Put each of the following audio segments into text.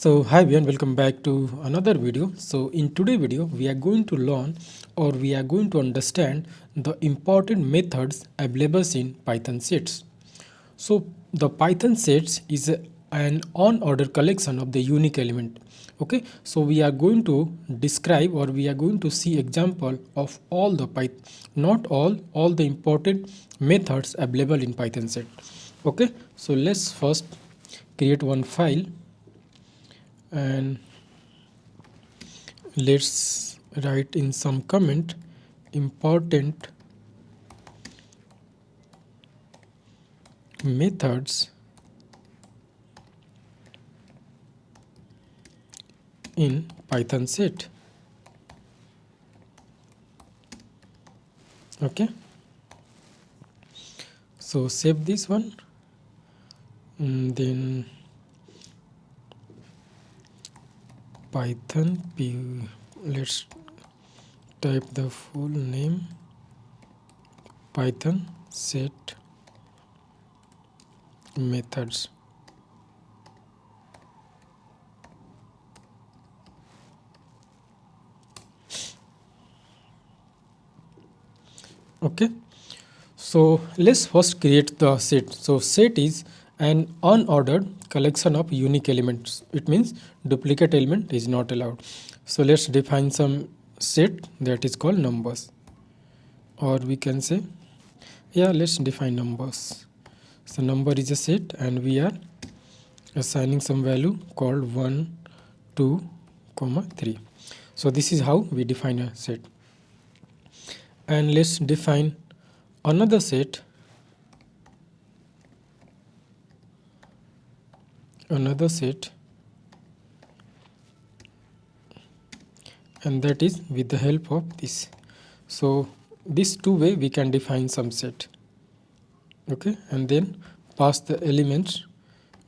So hi everyone, welcome back to another video. So in today's video we are going to learn or we are going to understand the important methods available in Python sets. So the Python sets is an on-order collection of the unique element. Okay, so we are going to describe or we are going to see example of all the Python, not all the important methods available in Python set. Okay, so let's first create one file and let's write in some comment important methods in Python set. Okay, so save this one and then Python p. Let's type the full name Python set methods. Okay, so let's first create the set. So set is an unordered collection of unique elements. It means duplicate element is not allowed. So let's define some set that is called numbers, or we can say, yeah, let's define numbers. So number is a set and we are assigning some value called 1, 2, 3. So this is how we define a set. And let's define another set, and that is with the help of this. So this two way we can define some set. Okay, and then pass the elements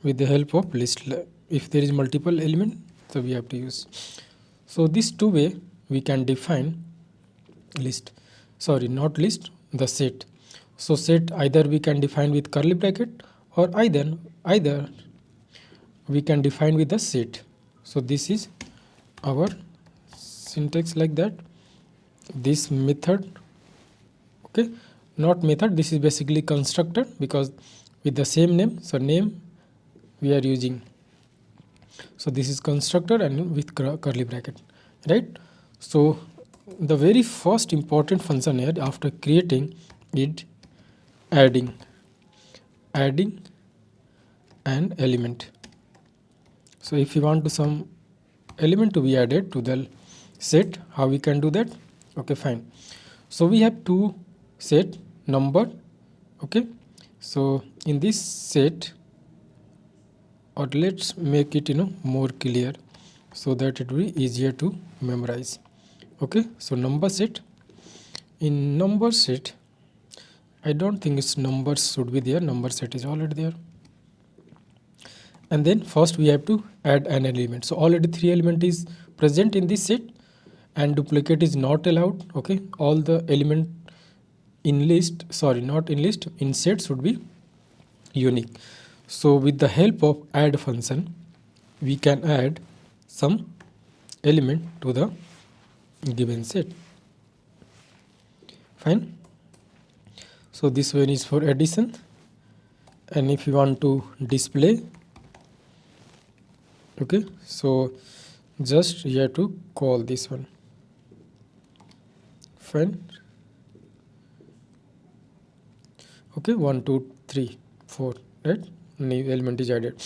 with the help of list. If there is multiple element, so we have to use. So this two way we can define list, sorry, not list, the set. So set either we can define with curly bracket or either we can define with the set. So this is our syntax like that. This method, okay, not method, this is basically constructor because with the same name, so name we are using. So this is constructor and with curly bracket, right? So the very first important function here after creating it, adding an element. So if you want to some element to be added to the set, how we can do that? Okay, fine. So we have two set number. Okay, so in this set, or let's make it more clear so that it will be easier to memorize. Okay, so number set. In number set, I don't think its numbers should be there. Number set is already there. And then first we have to add an element. So already 3 element is present in this set and duplicate is not allowed. Okay, all the element in list, sorry, not in list, in set should be unique. So with the help of add function, we can add some element to the given set. Fine. So this one is for addition, and if you want to display, okay, so just you have to call this one. Fine. Okay, 1, 2, 3, 4, right? New element is added.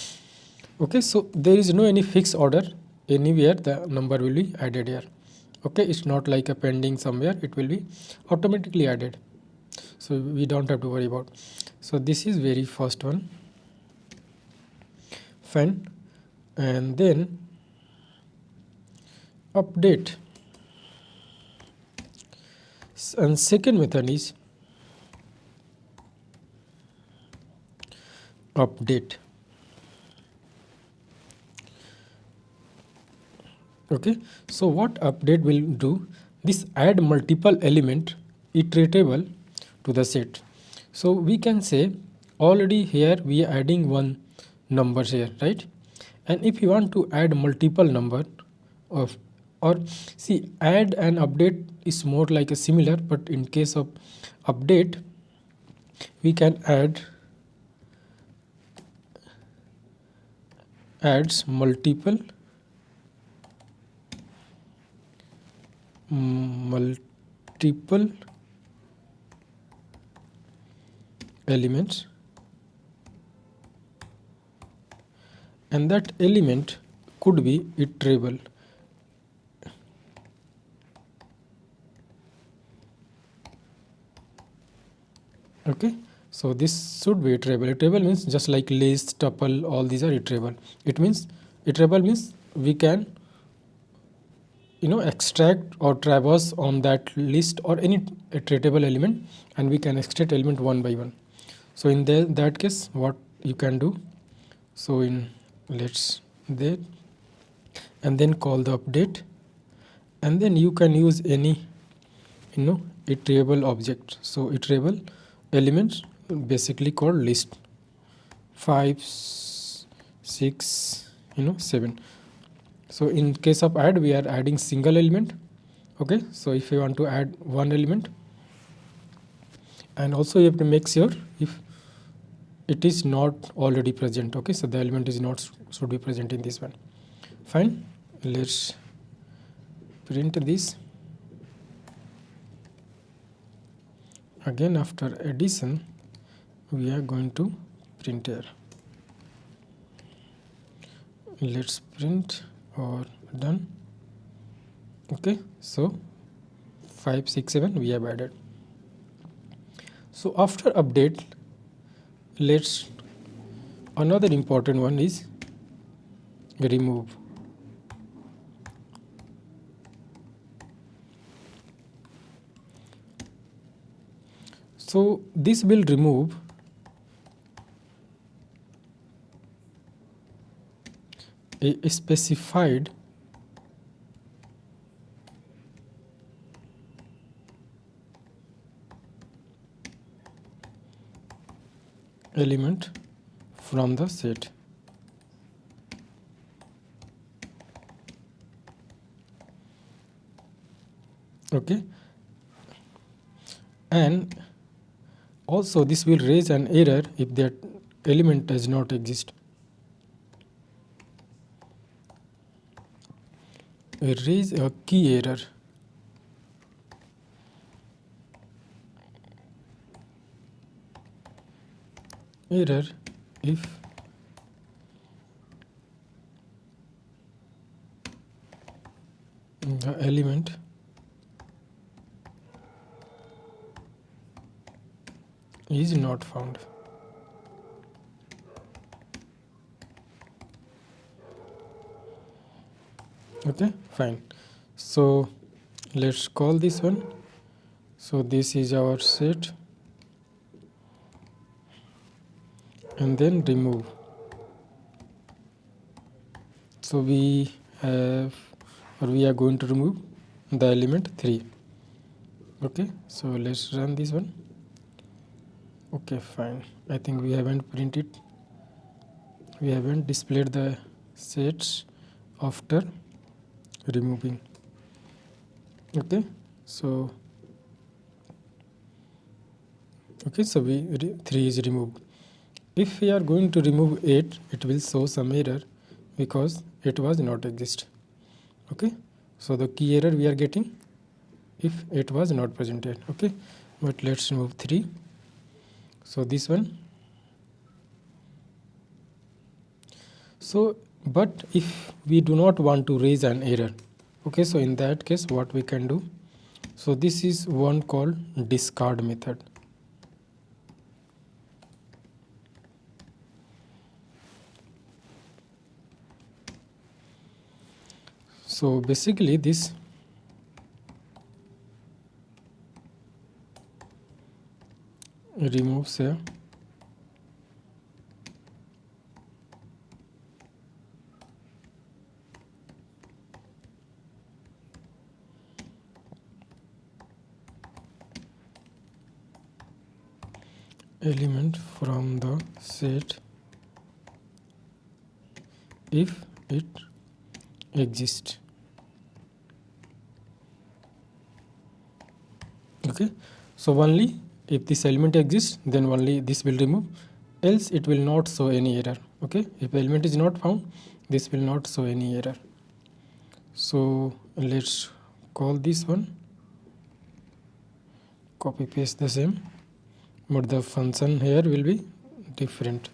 Okay, so there is no any fixed order anywhere the number will be added here. Okay, it's not like a pending somewhere, it will be automatically added, so we don't have to worry about. So this is very first one. Fine. And then update, and second method is update. Okay, so what update will do? This add multiple element iteratable to the set. So we can say already here we are adding one numbers here, right? And if you want to add multiple number of, or see, add and update is more like a similar, but in case of update we can adds multiple multiple elements, and that element could be iterable. Okay, so this should be iterable. Iterable means just like list, tuple, all these are iterable. It means iterable means we can extract or traverse on that list or any iterable element, and we can extract element one by one. So in that case what you can do, so in let's there, and then call the update, and then you can use any iterable object. So iterable elements basically called list 5 6 7. So in case of add we are adding single element. Okay, so if you want to add one element, and also you have to make sure if it is not already present. Okay, so the element is not should be present in this one. Fine, let's print this. Again after addition we are going to print here. Let's print or done. Okay, so 5 6 7 we have added. So after update, let's another important one is remove. So this will remove a specified element from the set. Okay, and also this will raise an error if that element does not exist. Raise a key error. Error if the element is not found. Okay, fine. So let's call this one. So this is our set, and then remove. So we have, or we are going to remove the element 3. Okay, so let's run this one. Okay, fine. I think we haven't printed, we haven't displayed the sets after removing. Okay, so so 3 is removed. If we are going to remove 8, it will show some error because it was not exist. Okay, so the key error we are getting if it was not presented. Okay, but let's remove 3. So this one. So but if we do not want to raise an error, okay, so in that case what we can do, so this is one called discard method. So basically this removes a element from the set if it exists. Okay, so only if this element exists, then only this will remove, else it will not show any error. Okay, if element is not found, this will not show any error. So let's call this one, copy paste the same, but the function here will be different.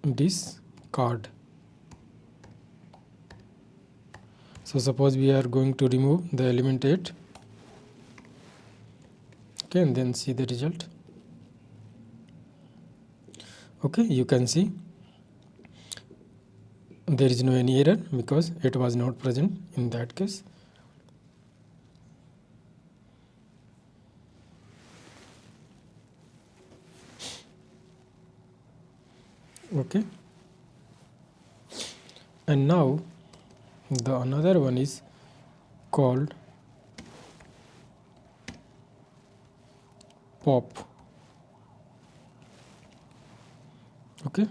Discard. So suppose we are going to remove the element 8. Okay, and then see the result. Okay, you can see there is no any error because it was not present in that case. Okay, and now the another one is called pop. Okay,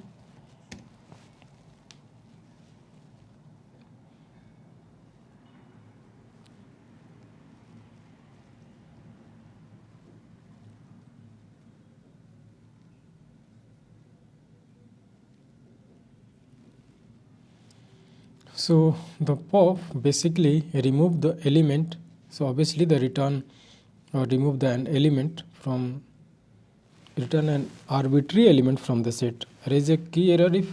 so the pop basically remove the element. So obviously the return or remove the an element from, return an arbitrary element from the set. Raise a key error if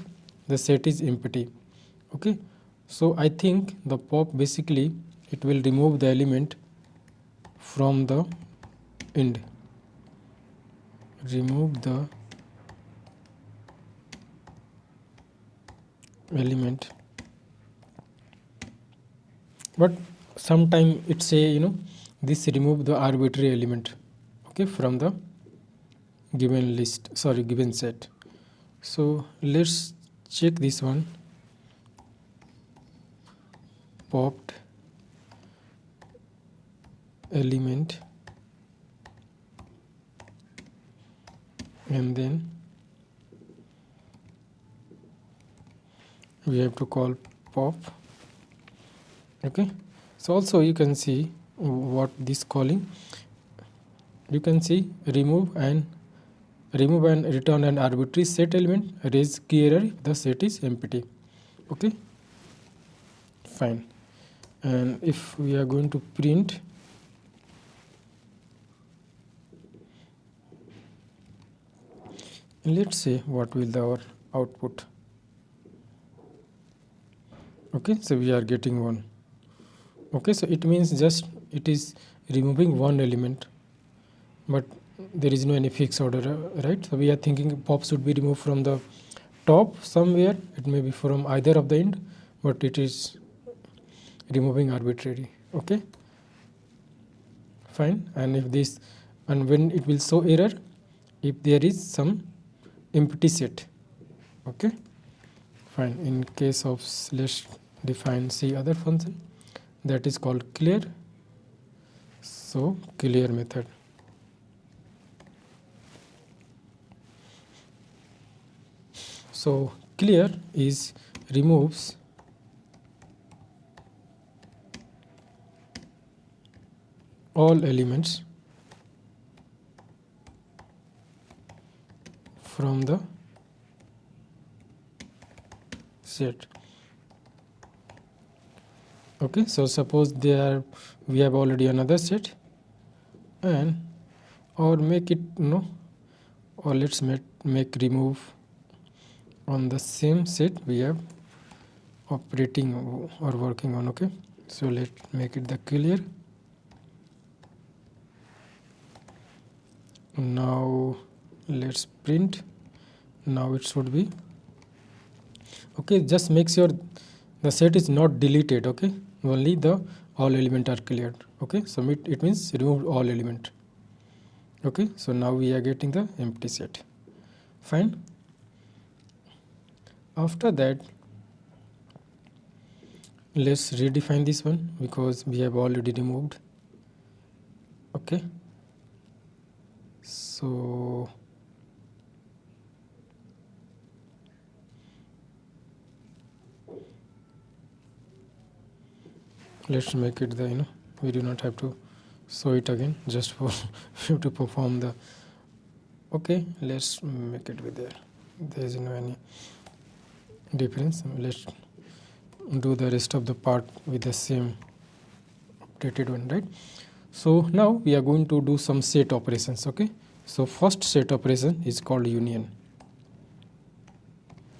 the set is empty. Okay, so I think the pop basically it will remove the element from the end. Remove the element, but sometime it say this remove the arbitrary element, okay, from the given list, sorry, given set. So let's check this one, popped element, and then we have to call pop. Okay, so also you can see what this calling, you can see remove and return an arbitrary set element, raise key error if the set is empty. Okay, fine. And if we are going to print, let's say what will our output. Okay, so we are getting 1. Okay, so it means just it is removing one element, but there is no any fixed order, right? So we are thinking pop should be removed from the top somewhere, it may be from either of the end, but it is removing arbitrary. Okay, fine. And if this, and when it will show error if there is some empty set. Okay, fine. In case of let's define C other function that is called clear. So clear method. So clear is removes all elements from the set. Okay, so suppose there we have already another set, and or make it or let's make remove on the same set we have operating or working on. Okay, so let's make it the clear. Now let's print. Now it should be okay. Just make sure the set is not deleted. Okay, only the all element are cleared. Okay, so it means remove all element. Okay, so now we are getting the empty set. Fine. After that, let's redefine this one because we have already removed. Okay, so let's make it the, we do not have to show it again, just for you to perform the. Okay, let's make it with there is no any difference. Let's do the rest of the part with the same updated one, right? So now we are going to do some set operations. Okay, so first set operation is called union.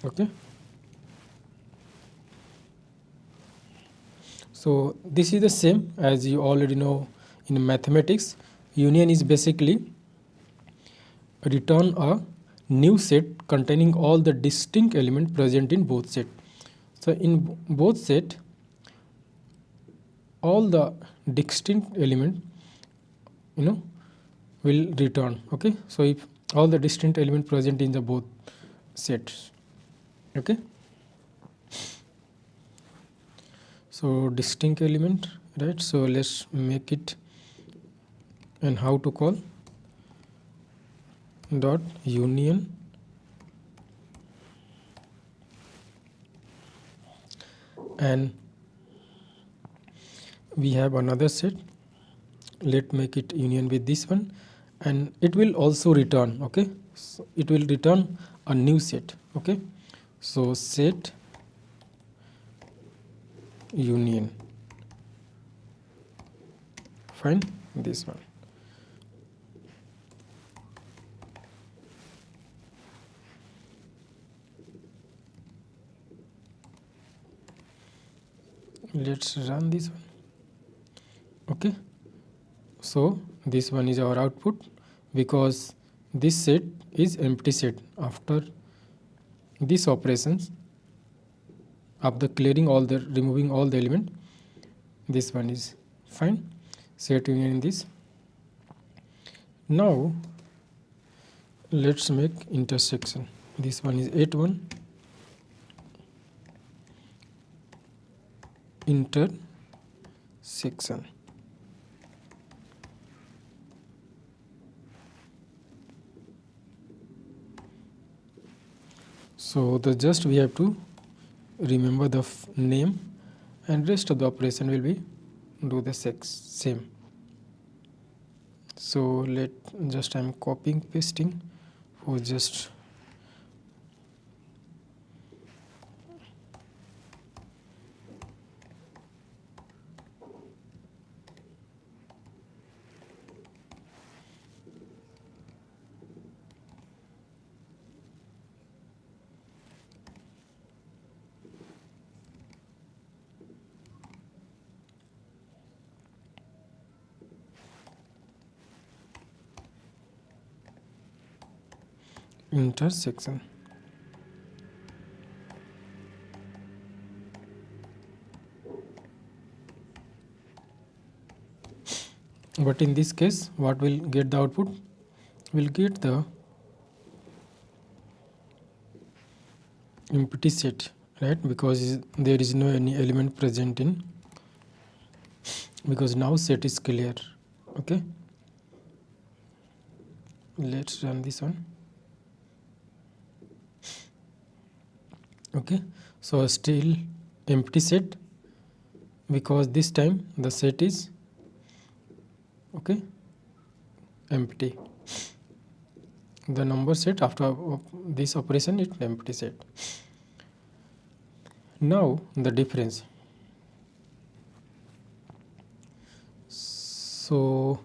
Okay, so this is the same as you already know in mathematics. Union is basically return a new set containing all the distinct elements present in both set. So in both set, all the distinct element, will return. Okay, so if all the distinct element present in the both sets. Okay, so distinct element, right? So let's make it, and how to call dot union and we have another set. Let make it union with this one, and it will also return. Okay, so it will return a new set. Okay, so set union, fine, this one. Let's run this one. Okay, so this one is our output, because this set is empty set. After these operations, after clearing all the, removing all the element, this one is fine, set union in this. Now let's make intersection. This one is 8-1 intersection. So the just we have to remember the name, and rest of the operation will be do the same. So let just I'm copying pasting for just intersection. But in this case, what will get the output? Will get the empty set, right? Because there is no any element present in, because now set is clear. Okay, let's run this one. Okay, so still empty set, because this time the set is okay empty. The number set after this operation is empty set. Now the difference. So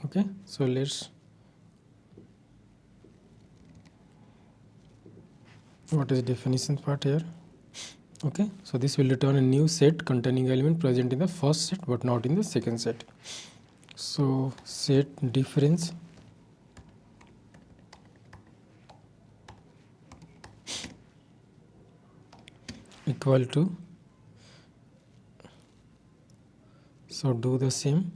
okay, so let's, what is definition part here? Okay, so this will return a new set containing element present in the first set but not in the second set. So set difference equal to, so do the same.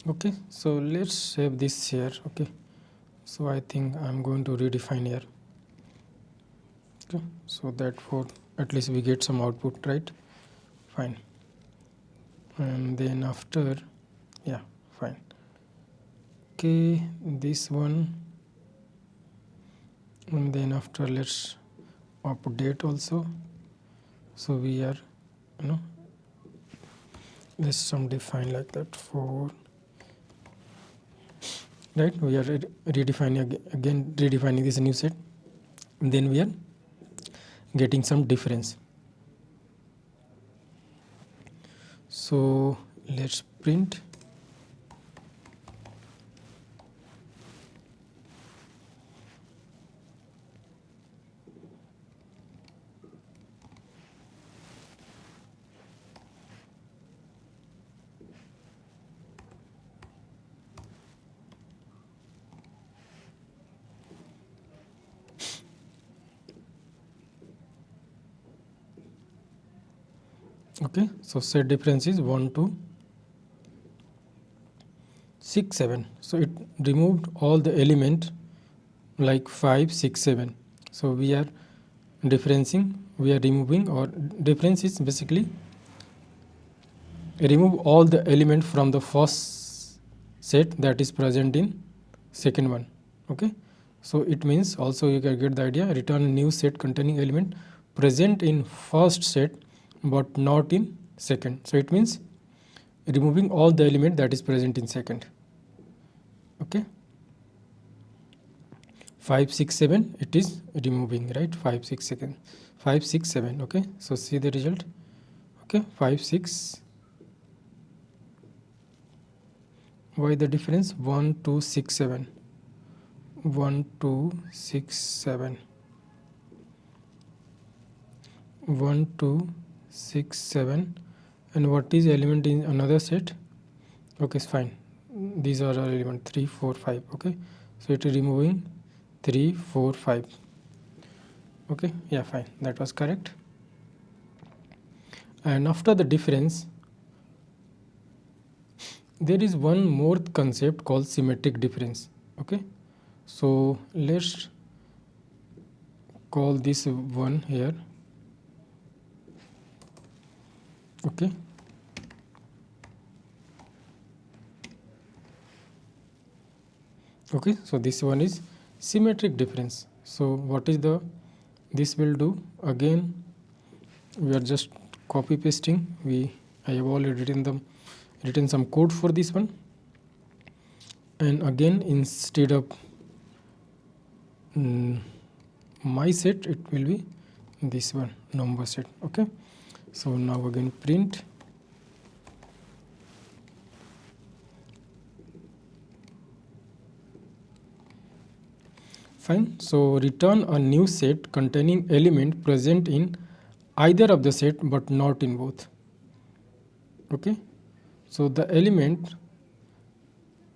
Okay, so let's save this here. Okay, so I think I'm going to redefine here. Okay, so that for at least we get some output, right? Fine. And then after, yeah, fine. Okay, this one, and then after let's update also. So we are, you know, let's some define like that for, right? We are redefining again redefining this new set, and then we are getting some difference. So let's print. Okay, so set difference is 1 to 6 7. So it removed all the element like 5 6 7. So we are differencing, we are removing, or difference is basically remove all the element from the first set that is present in second one. Okay, so it means also you can get the idea, return a new set containing element present in first set but not in second. So it means removing all the element that is present in second. Okay, 5 6 7 it is removing, right? 5 6 second 5 6 7. Okay, so see the result. Okay, 5 6. Why the difference? 1 2 6 7, 1 2 6 7, 1 2 6 7. And what is element in another set? Okay, it's fine, these are our element 3 4 5. Okay, so it is removing 3 4 5. Okay, yeah, fine, that was correct. And after the difference, there is one more concept called symmetric difference. Okay, so let's call this one here. Okay, okay, so this one is symmetric difference. So what is the, this will do? Again we are just copy pasting. I have already written some code for this one, and again instead of my set it will be this one, number set. Okay, so now again print. Fine, so return a new set containing element present in either of the set but not in both. Okay, so the element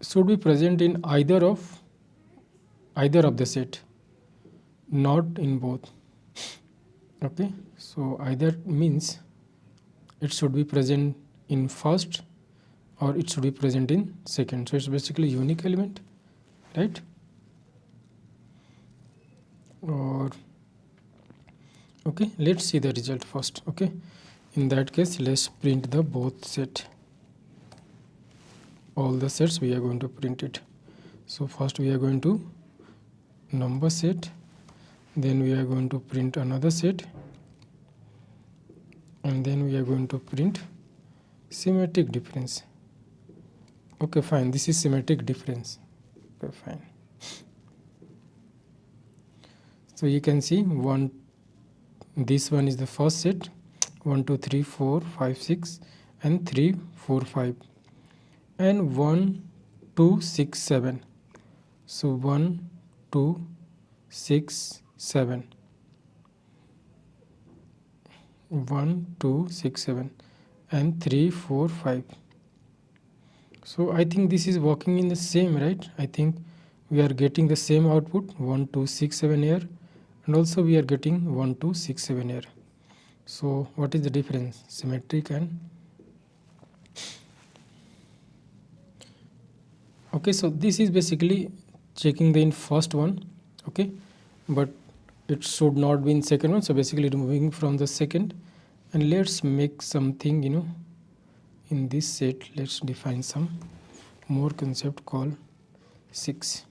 should be present in either of the set, not in both. Okay, so either means it should be present in first or it should be present in second. So it's basically unique element, right? Or okay, let's see the result first. Okay, in that case let's print the both set, all the sets we are going to print it. So first we are going to number set, then we are going to print another set, and then we are going to print symmetric difference. Okay, fine, this is symmetric difference. Okay, fine. So you can see this one is the first set, 1 2 3 4 5 6 and 3 4 5, and 1 2 6 7. So 1 2 6 7, 1 2 6 7, and 3 4 5. So I think this is working in the same, right? I think we are getting the same output, 1 2 6 7 here, and also we are getting 1 2 6 7 here. So what is the difference? Symmetric and Okay, so this is basically checking the in first one, okay, but it should not be in second one, so basically removing from the second. And let's make something, in this set. Let's define some more concept called 6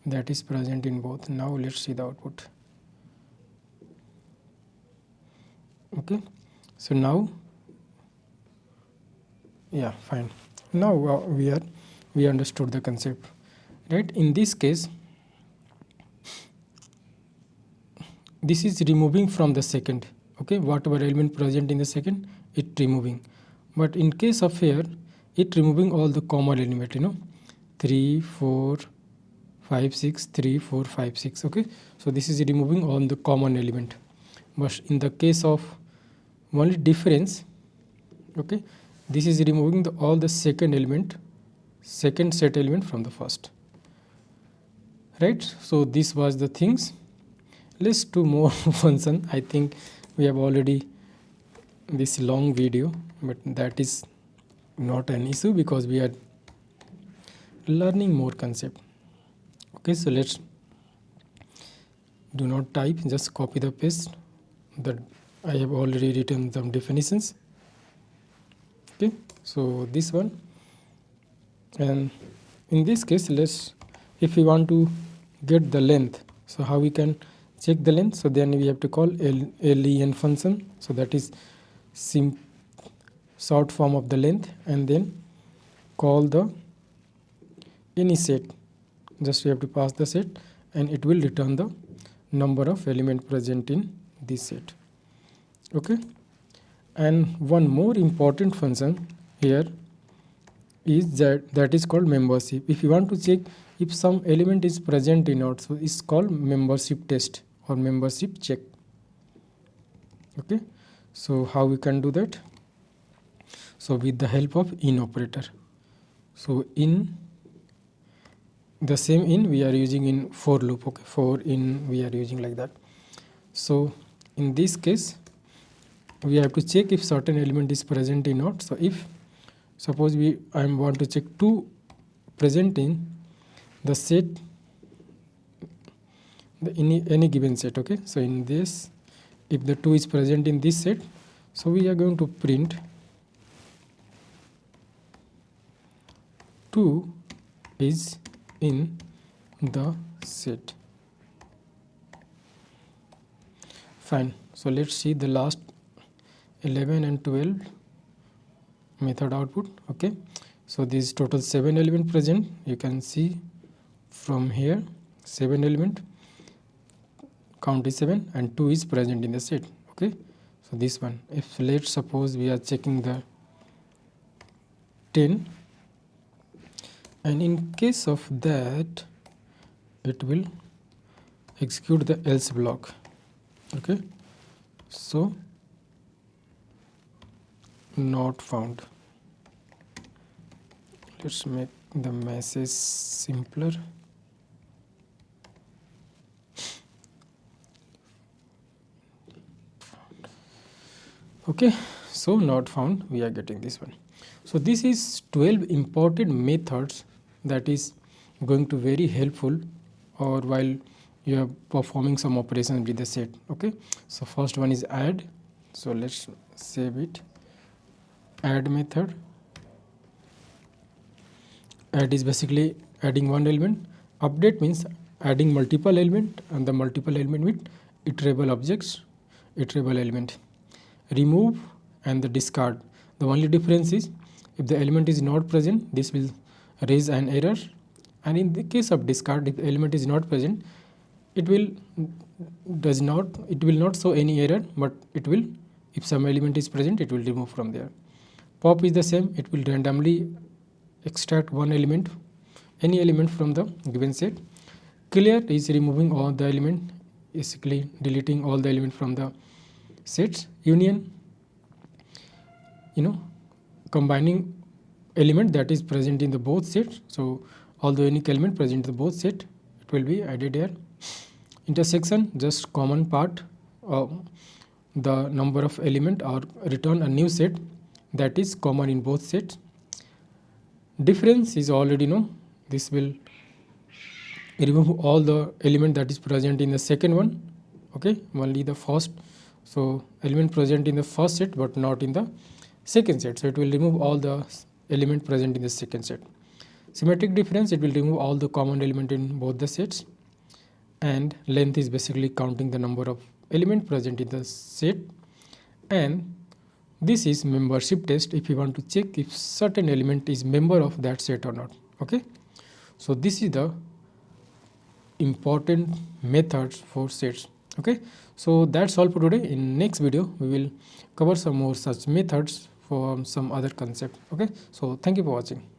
that is present in both. Now let's see the output. Okay, so now, yeah, fine. Now we understood the concept, right? In this case, this is removing from the second, okay, whatever element present in the second, it removing. But in case of here, it removing all the common element, 3 4 5 6 3 4 5 6. Okay, so this is removing all the common element. But in the case of only difference, okay, this is removing all the second set element from the first, right? So this was the things. Let's do more function. I think we have already this long video, but that is not an issue because we are learning more concept. Okay, so let's do not type, just copy the paste that I have already written some definitions. Okay, so this one, and in this case, if we want to get the length, so how we can check the length? So then we have to call len function, so that is short form of the length, and then call the any set. Just we have to pass the set and it will return the number of element present in this set. Okay, and one more important function here is that is called membership. If you want to check if some element is present or not, so it's called membership test or membership check. Okay, so how we can do that? So with the help of in operator. So in the same in we are using in for loop. Okay, for in we are using like that. So in this case, we have to check if certain element is present or not. So if suppose I want to check 2 present in the set, any given set. Okay, so in this, if the 2 is present in this set, so we are going to print 2 is in the set. Fine, so let's see the last 11 and 12 method output. Okay, so this total 7 element present. You can see from here 7 element, count is 7, and 2 is present in the set. Okay, so this one, if let's suppose we are checking the 10, and in case of that it will execute the else block. Okay, so not found. Let's make the message simpler. Okay, so not found, we are getting this one. So this is 12 important methods that is going to very helpful or while you are performing some operations with the set. Okay, so first one is add. So let's save it. Add method. Add is basically adding one element. Update means adding multiple element, and the multiple element with iterable objects, iterable element. Remove and the discard. The only difference is if the element is not present, this will raise an error, and in the case of discard, if the element is not present, it will not show any error, but it will, if some element is present, it will remove from there. Pop is the same, it will randomly extract one element, any element from the given set. Clear is removing all the element, basically deleting all the element from the sets. Union, combining element that is present in the both sets. So all the unique element present in the both set, it will be added here. Intersection, just common part of the number of element or return a new set that is common in both sets. Difference is already know. This will remove all the element that is present in the second one, okay, only the first. So element present in the first set but not in the second set, so it will remove all the element present in the second set. Symmetric difference, it will remove all the common element in both the sets, and length is basically counting the number of element present in the set. And this is membership test, if you want to check if certain element is member of that set or not. Okay, so this is the important methods for sets. Okay, so that's all for today. In next video we will cover some more such methods for some other concept. Okay, so thank you for watching.